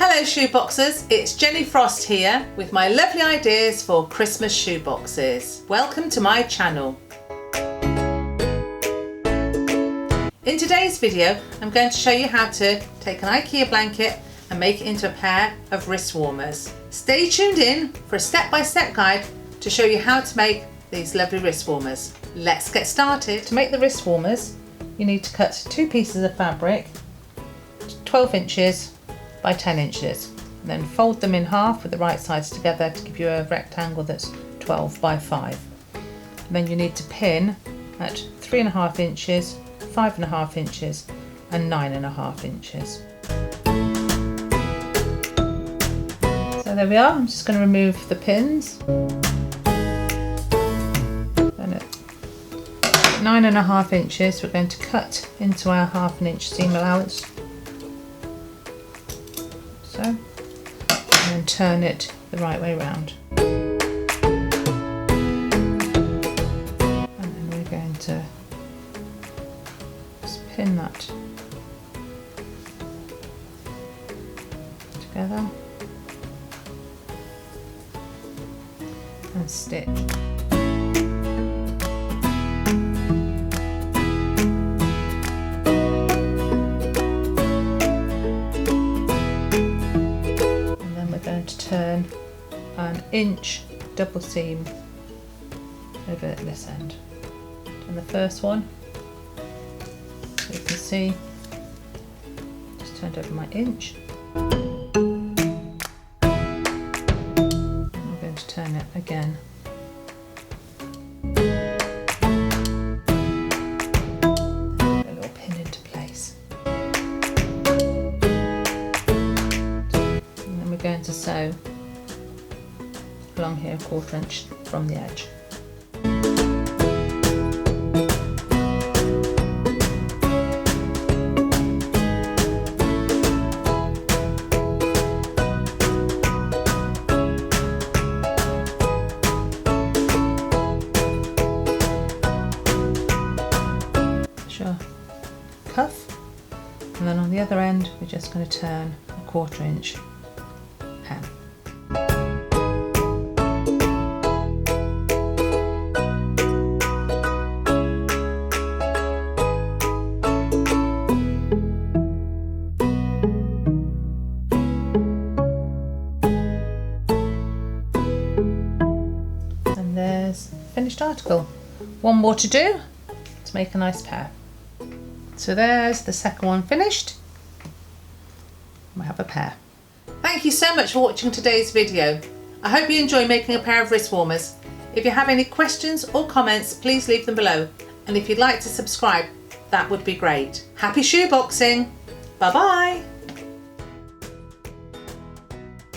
Hello Shoeboxes, it's Jenny Frost here with my lovely ideas for Christmas shoeboxes. Welcome to my channel. In today's video I'm going to show you how to take an IKEA blanket and make it into a pair of wrist warmers. Stay tuned in for a step-by-step guide to show you how to make these lovely wrist warmers. Let's get started. To make the wrist warmers you need to cut 2 pieces of fabric 12 inches by 10 inches, and then fold them in half with the right sides together to give you a rectangle that's 12 by 5. And then you need to pin at 3.5 inches, 5.5 inches and 9.5 inches. So there we are. I'm just going to remove the pins. Then at 9.5 inches we're going to cut into our 1/2 inch seam allowance. So, and then turn it the right way round. And then we're going to just pin that together and stitch. Turn an inch double seam over at this end. And the first one, so you can see, just turned over my inch. And I'm going to turn it again. Put a little pin into place. And then we're going to sew along here 1/4 inch from the edge. Sure. Cuff, and then on the other end we're just going to turn a 1/4 inch hem. And there's the finished article. One more to do to make a nice pair. So there's the second one finished. We have a pair. Thank you so much for watching today's video. I hope you enjoy making a pair of wrist warmers. If you have any questions or comments, please leave them below. And if you'd like to subscribe, that would be great. Happy shoeboxing! Bye bye!